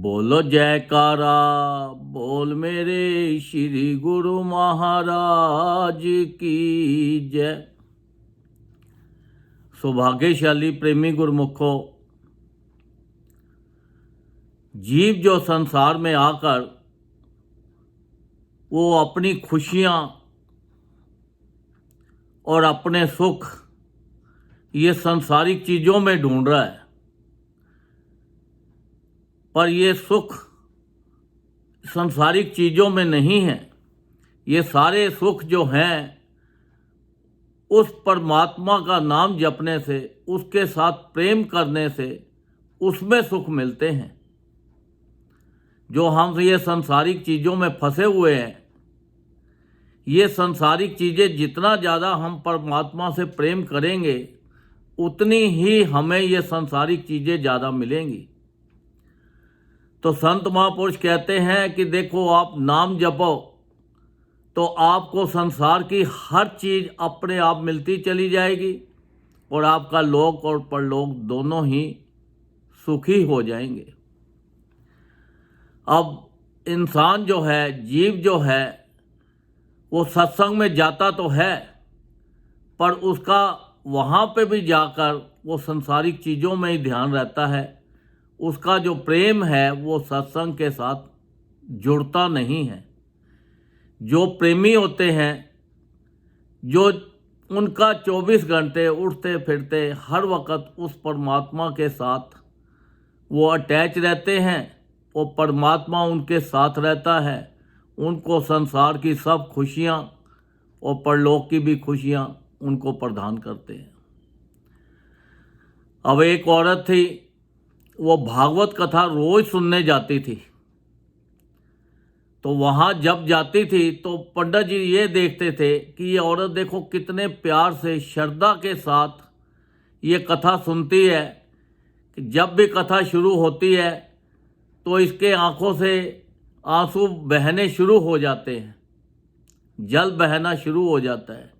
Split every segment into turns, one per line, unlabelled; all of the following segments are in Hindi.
बोलो जयकारा बोल मेरे श्री गुरु महाराज की जय। सौभाग्यशाली प्रेमी गुरुमुखो, जीव जो संसार में आकर वो अपनी खुशियां और अपने सुख ये संसारिक चीज़ों में ढूंढ रहा है, पर ये सुख संसारिक चीज़ों में नहीं है। ये सारे सुख जो हैं उस परमात्मा का नाम जपने से, उसके साथ प्रेम करने से उसमें सुख मिलते हैं। जो हम ये संसारिक चीज़ों में फंसे हुए हैं, ये संसारिक चीज़ें जितना ज़्यादा हम परमात्मा से प्रेम करेंगे उतनी ही हमें ये संसारिक चीज़ें ज़्यादा मिलेंगी। तो संत महापुरुष कहते हैं कि देखो, आप नाम जपो तो आपको संसार की हर चीज़ अपने आप मिलती चली जाएगी और आपका लोक और परलोक दोनों ही सुखी हो जाएंगे। अब इंसान जो है, जीव जो है, वो सत्संग में जाता तो है, पर उसका वहाँ पे भी जाकर वो संसारिक चीज़ों में ही ध्यान रहता है। उसका जो प्रेम है वो सत्संग के साथ जुड़ता नहीं है। जो प्रेमी होते हैं, जो उनका 24 घंटे उठते फिरते हर वक्त उस परमात्मा के साथ वो अटैच रहते हैं, वो परमात्मा उनके साथ रहता है, उनको संसार की सब खुशियाँ और परलोक की भी खुशियाँ उनको प्रदान करते हैं। अब एक औरत थी, वो भागवत कथा रोज सुनने जाती थी। तो वहाँ जब जाती थी तो पंडित जी ये देखते थे कि ये औरत देखो कितने प्यार से, श्रद्धा के साथ ये कथा सुनती है कि जब भी कथा शुरू होती है तो इसके आंखों से आंसू बहने शुरू हो जाते हैं, जल बहना शुरू हो जाता है।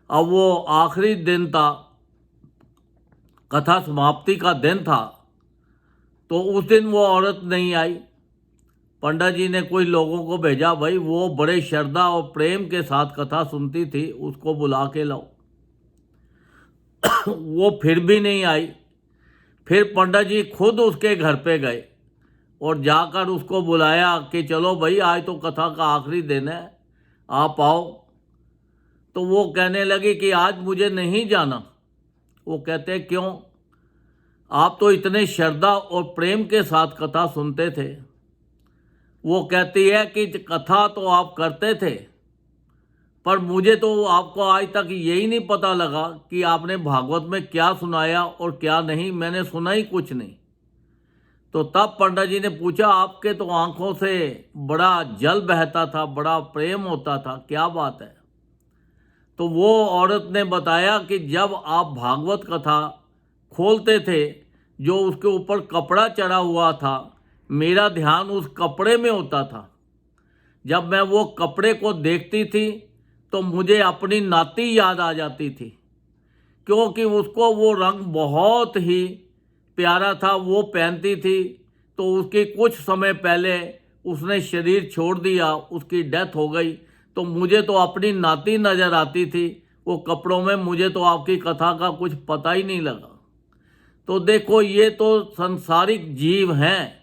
अब वो आखिरी दिन था, कथा समाप्ति का दिन था, तो उस दिन वो औरत नहीं आई। पंडित जी ने कोई लोगों को भेजा, भाई वो बड़े श्रद्धा और प्रेम के साथ कथा सुनती थी, उसको बुला के लाओ। वो फिर भी नहीं आई। फिर पंडित जी खुद उसके घर पे गए और जाकर उसको बुलाया कि चलो भाई, आज तो कथा का आखिरी दिन है, आप आओ। तो वो कहने लगी कि आज मुझे नहीं जाना। वो कहते क्यों? आप तो इतने श्रद्धा और प्रेम के साथ कथा सुनते थे। वो कहती है कि कथा तो आप करते थे, पर मुझे तो आपको आज तक यही नहीं पता लगा कि आपने भागवत में क्या सुनाया और क्या नहीं। मैंने सुना ही कुछ नहीं। तो तब पंडित जी ने पूछा, आपके तो आंखों से बड़ा जल बहता था, बड़ा प्रेम होता था, क्या बात है? तो वो औरत ने बताया कि जब आप भागवत कथा खोलते थे, जो उसके ऊपर कपड़ा चढ़ा हुआ था, मेरा ध्यान उस कपड़े में होता था। जब मैं वो कपड़े को देखती थी तो मुझे अपनी नाती याद आ जाती थी, क्योंकि उसको वो रंग बहुत ही प्यारा था, वो पहनती थी। तो उसकी कुछ समय पहले उसने शरीर छोड़ दिया, उसकी डेथ हो गई। तो मुझे तो अपनी नाती नज़र आती थी वो कपड़ों में, मुझे तो आपकी कथा का कुछ पता ही नहीं लगा। तो देखो, ये तो संसारिक जीव हैं।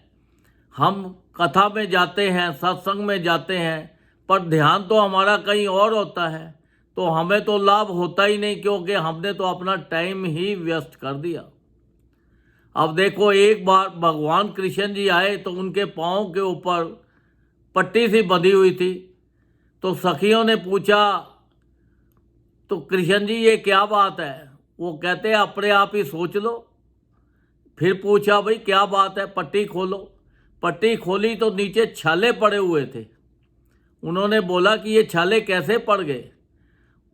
हम कथा में जाते हैं, सत्संग में जाते हैं, पर ध्यान तो हमारा कहीं और होता है। तो हमें तो लाभ होता ही नहीं, क्योंकि हमने तो अपना टाइम ही व्यस्त कर दिया। अब देखो, एक बार भगवान कृष्ण जी आए तो उनके पाँव के ऊपर पट्टी सी बंधी हुई थी। तो सखियों ने पूछा, तो कृष्ण जी ये क्या बात है? वो कहते हैं अपने आप ही सोच लो। फिर पूछा, भाई क्या बात है? पट्टी खोलो। पट्टी खोली तो नीचे छाले पड़े हुए थे। उन्होंने बोला कि ये छाले कैसे पड़ गए?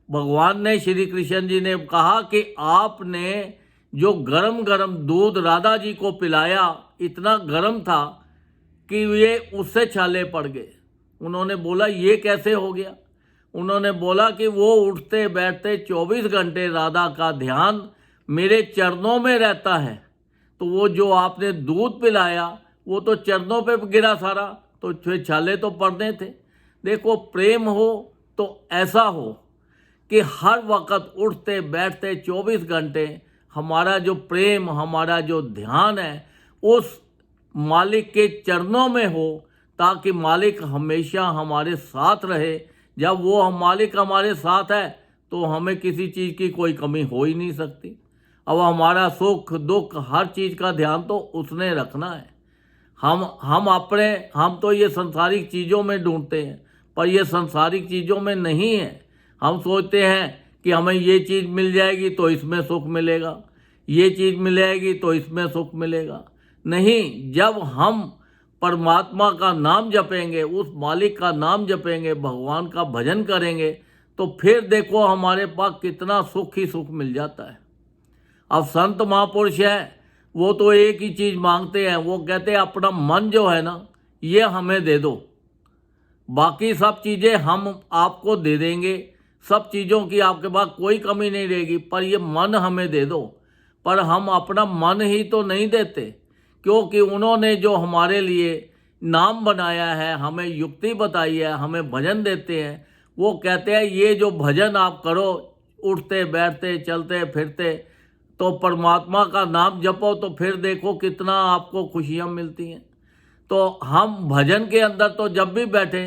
भगवान ने, श्री कृष्ण जी ने कहा कि आपने जो गरम गरम दूध राधा जी को पिलाया, इतना गरम था कि ये उससे छाले पड़ गए। उन्होंने बोला ये कैसे हो गया? उन्होंने बोला कि वो उठते बैठते 24 घंटे राधा का ध्यान मेरे चरणों में रहता है। तो वो जो आपने दूध पिलाया वो तो चरणों पे गिरा सारा, तो फिर छाले तो पड़ने थे। देखो प्रेम हो तो ऐसा हो कि हर वक्त उठते बैठते 24 घंटे हमारा जो प्रेम, हमारा जो ध्यान है उस मालिक के चरणों में हो, ताकि मालिक हमेशा हमारे साथ रहे। जब वो मालिक हमारे साथ है तो हमें किसी चीज़ की कोई कमी हो ही नहीं सकती। अब हमारा सुख दुख हर चीज़ का ध्यान तो उसने रखना है। हम तो ये संसारिक चीज़ों में ढूंढते हैं, पर ये संसारिक चीज़ों में नहीं है। हम सोचते हैं कि हमें ये चीज़ मिल जाएगी तो इसमें सुख मिलेगा, ये चीज़ मिलेगी तो इसमें सुख मिलेगा। नहीं, जब हम परमात्मा का नाम जपेंगे, उस मालिक का नाम जपेंगे, भगवान का भजन करेंगे, तो फिर देखो हमारे पास कितना सुख ही सुख मिल जाता है। अब संत महापुरुष है, वो तो एक ही चीज़ मांगते हैं, वो कहते हैं अपना मन जो है ना ये हमें दे दो, बाकी सब चीज़ें हम आपको दे देंगे, सब चीज़ों की आपके पास कोई कमी नहीं रहेगी, पर ये मन हमें दे दो। पर हम अपना मन ही तो नहीं देते, क्योंकि उन्होंने जो हमारे लिए नाम बनाया है, हमें युक्ति बताई है, हमें भजन देते हैं। वो कहते हैं ये जो भजन आप करो, उठते बैठते चलते फिरते, तो परमात्मा का नाम जपो, तो फिर देखो कितना आपको खुशियाँ मिलती हैं। तो हम भजन के अंदर तो जब भी बैठे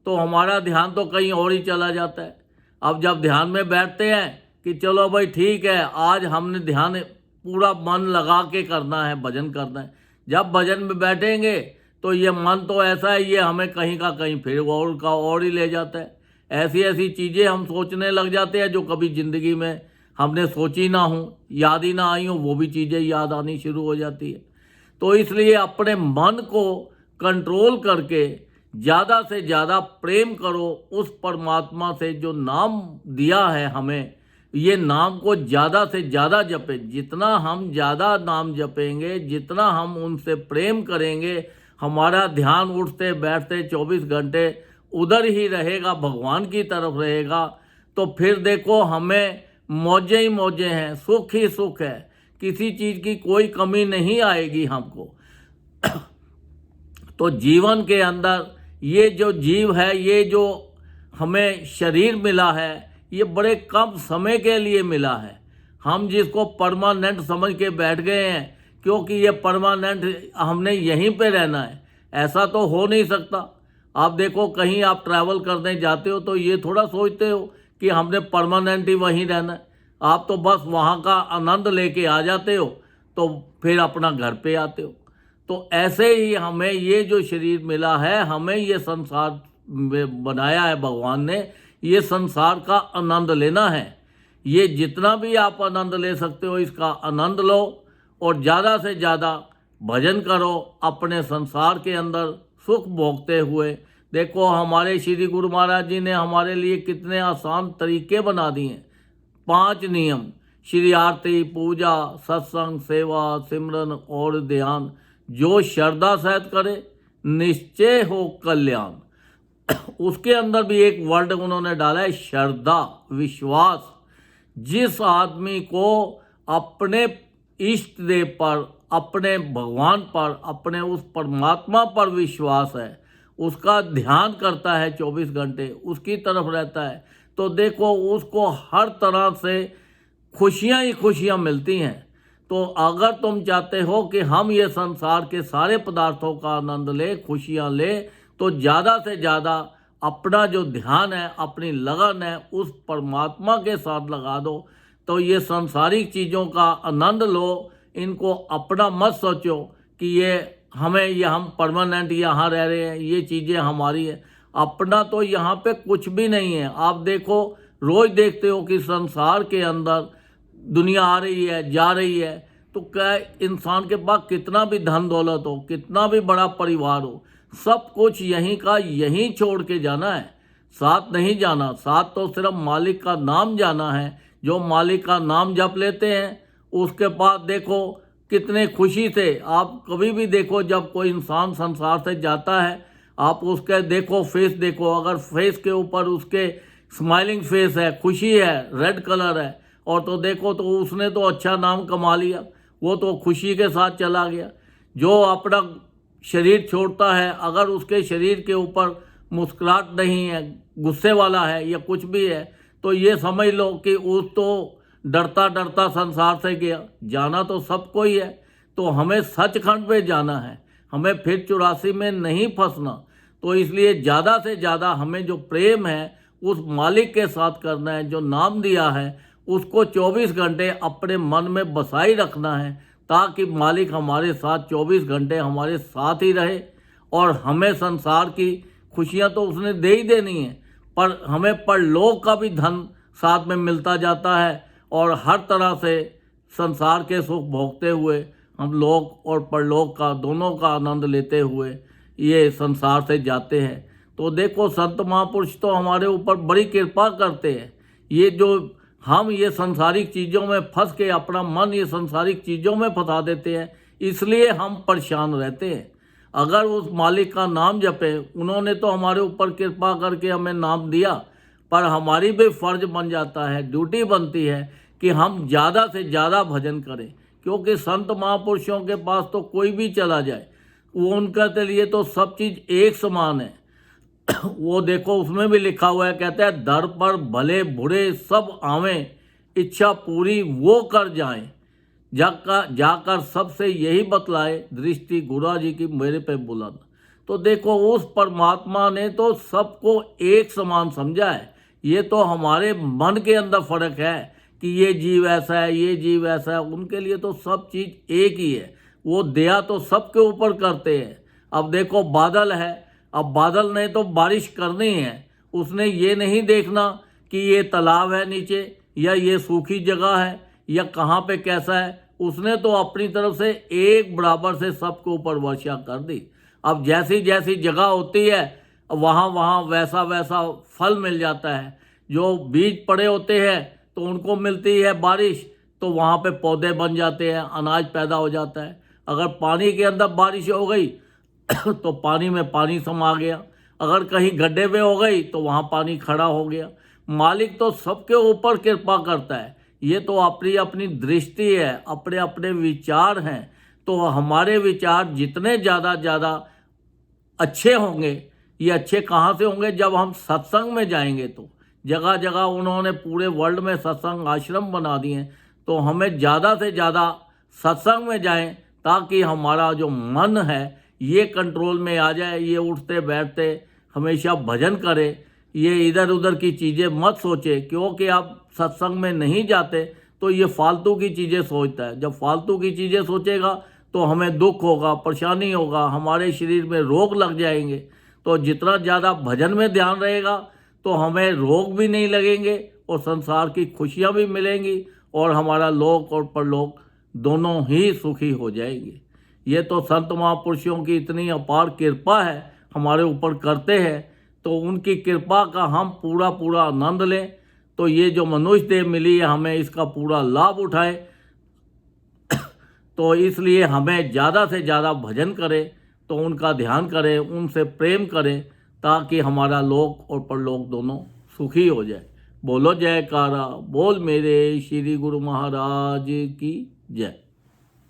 तो हमारा ध्यान तो कहीं और ही चला जाता है। अब जब ध्यान में बैठते हैं कि चलो भाई ठीक है, आज हमने ध्यान पूरा मन लगा के करना है, भजन करना है। जब भजन में बैठेंगे तो ये मन तो ऐसा है, ये हमें कहीं का कहीं फिर और का और ही ले जाता है। ऐसी ऐसी चीज़ें हम सोचने लग जाते हैं जो कभी ज़िंदगी में हमने सोची ना हो, याद ही ना आई हो, वो भी चीज़ें याद आनी शुरू हो जाती है। तो इसलिए अपने मन को कंट्रोल करके ज़्यादा से ज़्यादा प्रेम करो उस परमात्मा से जो नाम दिया है हमें। ये नाम को ज़्यादा से ज़्यादा जपें। जितना हम ज़्यादा नाम जपेंगे, जितना हम उनसे प्रेम करेंगे, हमारा ध्यान उठते बैठते 24 घंटे उधर ही रहेगा, भगवान की तरफ रहेगा। तो फिर देखो हमें मौजें ही मौजें हैं, सुख ही सुख है, किसी चीज़ की कोई कमी नहीं आएगी हमको। तो जीवन के अंदर ये जो जीव है, ये जो हमें शरीर मिला है, ये बड़े कम समय के लिए मिला है। हम जिसको परमानेंट समझ के बैठ गए हैं, क्योंकि ये परमानेंट हमने यहीं पे रहना है, ऐसा तो हो नहीं सकता। आप देखो कहीं आप ट्रैवल करने जाते हो तो ये थोड़ा सोचते हो कि हमने परमानेंट ही वहीं रहना है। आप तो बस वहाँ का आनंद लेके आ जाते हो, तो फिर अपना घर पे आते हो। तो ऐसे ही हमें ये जो शरीर मिला है, हमें ये संसार में बनाया है भगवान ने, ये संसार का आनंद लेना है। ये जितना भी आप आनंद ले सकते हो इसका आनंद लो, और ज़्यादा से ज़्यादा भजन करो अपने संसार के अंदर सुख भोगते हुए। देखो हमारे श्री गुरु महाराज जी ने हमारे लिए कितने आसान तरीके बना दिए हैं। 5 नियम, श्री आरती, पूजा, सत्संग, सेवा, सिमरन और ध्यान, जो श्रद्धा सहित करे निश्चय हो कल्याण। उसके अंदर भी एक वर्ड उन्होंने डाला है, श्रद्धा, विश्वास। जिस आदमी को अपने इष्ट देव पर, अपने भगवान पर, अपने उस परमात्मा पर विश्वास है, उसका ध्यान करता है 24 घंटे, उसकी तरफ रहता है, तो देखो उसको हर तरह से खुशियाँ ही खुशियाँ मिलती हैं। तो अगर तुम चाहते हो कि हम ये संसार के सारे पदार्थों का आनंद ले, खुशियाँ ले, तो ज़्यादा से ज़्यादा अपना जो ध्यान है, अपनी लगन है, उस परमात्मा के साथ लगा दो। तो ये सांसारिक चीज़ों का आनंद लो, इनको अपना मत सोचो कि ये हम परमानेंट यहाँ रह रहे हैं, ये चीज़ें हमारी है। अपना तो यहाँ पे कुछ भी नहीं है। आप देखो, रोज़ देखते हो कि संसार के अंदर दुनिया आ रही है, जा रही है, तो क्या इंसान के पास कितना भी धन दौलत हो, कितना भी बड़ा परिवार हो, सब कुछ यहीं का यहीं छोड़ के जाना है, साथ नहीं जाना। साथ तो सिर्फ मालिक का नाम जाना है। जो मालिक का नाम जप लेते हैं उसके बाद देखो कितने खुशी से, आप कभी भी देखो जब कोई इंसान संसार से जाता है, आप उसके देखो फेस देखो, अगर फेस के ऊपर उसके स्माइलिंग फेस है, खुशी है, रेड कलर है, और तो देखो तो उसने तो अच्छा नाम कमा लिया, वो तो खुशी के साथ चला गया। जो अपना शरीर छोड़ता है, अगर उसके शरीर के ऊपर मुस्कुराहट नहीं है, गुस्से वाला है या कुछ भी है, तो ये समझ लो कि उस तो डरता डरता संसार से गया। जाना तो सबको ही है, तो हमें सचखंड पे जाना है, हमें फिर 84 में नहीं फंसना। तो इसलिए ज़्यादा से ज़्यादा हमें जो प्रेम है उस मालिक के साथ करना है, जो नाम दिया है उसको 24 घंटे अपने मन में बसाई रखना है, ताकि मालिक हमारे साथ 24 घंटे हमारे साथ ही रहे। और हमें संसार की खुशियां तो उसने दे ही देनी है, पर हमें परलोक का भी धन साथ में मिलता जाता है। और हर तरह से संसार के सुख भोगते हुए हम लोक और परलोक का दोनों का आनंद लेते हुए ये संसार से जाते हैं। तो देखो, संत महापुरुष तो हमारे ऊपर बड़ी कृपा करते हैं। ये जो हम ये संसारिक चीज़ों में फंस के अपना मन ये संसारिक चीज़ों में फंसा देते हैं, इसलिए हम परेशान रहते हैं। अगर उस मालिक का नाम जपे, उन्होंने तो हमारे ऊपर कृपा करके हमें नाम दिया, पर हमारी भी फर्ज बन जाता है, ड्यूटी बनती है कि हम ज़्यादा से ज़्यादा भजन करें। क्योंकि संत महापुरुषों के पास तो कोई भी चला जाए, वो उनके लिए तो सब चीज़ एक समान है। वो देखो, उसमें भी लिखा हुआ है, कहता है दर पर भले बुरे सब आवें, इच्छा पूरी वो कर जाएं, जाकर सबसे यही बतलाए, दृष्टि गुरा जी की मेरे पे बुलंद। तो देखो, उस परमात्मा ने तो सबको एक समान समझा है। ये तो हमारे मन के अंदर फर्क है कि ये जीव ऐसा है, ये जीव ऐसा है। उनके लिए तो सब चीज़ एक ही है। वो दया तो सबके ऊपर करते हैं। अब देखो, बादल है, अब बादल ने तो बारिश करनी है, उसने ये नहीं देखना कि ये तालाब है नीचे या ये सूखी जगह है या कहाँ पे कैसा है। उसने तो अपनी तरफ से एक बराबर से सबके ऊपर वर्षा कर दी। अब जैसी जैसी जगह होती है, वहाँ वहाँ वैसा वैसा फल मिल जाता है। जो बीज पड़े होते हैं तो उनको मिलती है बारिश, तो वहाँ पे पौधे बन जाते हैं, अनाज पैदा हो जाता है। अगर पानी के अंदर बारिश हो गई तो पानी में पानी समा गया, अगर कहीं गड्ढे में हो गई तो वहाँ पानी खड़ा हो गया। मालिक तो सबके ऊपर कृपा करता है। ये तो अपनी अपनी दृष्टि है, अपने अपने विचार हैं। तो हमारे विचार जितने ज़्यादा अच्छे होंगे, ये अच्छे कहाँ से होंगे, जब हम सत्संग में जाएंगे। तो जगह जगह उन्होंने पूरे वर्ल्ड में सत्संग आश्रम बना दिए हैं। तो हमें ज़्यादा से ज़्यादा सत्संग में जाएं, ताकि हमारा जो मन है ये कंट्रोल में आ जाए। ये उठते बैठते हमेशा भजन करे, ये इधर उधर की चीज़ें मत सोचे। क्योंकि आप सत्संग में नहीं जाते तो ये फालतू की चीज़ें सोचता है। जब फालतू की चीज़ें सोचेगा तो हमें दुख होगा, परेशानी होगा, हमारे शरीर में रोग लग जाएंगे। तो जितना ज़्यादा भजन में ध्यान रहेगा तो हमें रोग भी नहीं लगेंगे और संसार की खुशियाँ भी मिलेंगी और हमारा लोक और परलोक दोनों ही सुखी हो जाएंगे। ये तो संत महापुरुषों की इतनी अपार कृपा है, हमारे ऊपर करते हैं। तो उनकी कृपा का हम पूरा आनंद लें। तो ये जो मनुष्य देह मिली है, हमें इसका पूरा लाभ उठाएं। तो इसलिए हमें ज़्यादा से ज़्यादा भजन करें, तो उनका ध्यान करें, उनसे प्रेम करें, ताकि हमारा लोक और परलोक दोनों सुखी हो जाए। बोलो जयकारा, बोल मेरे श्री गुरु महाराज की जय।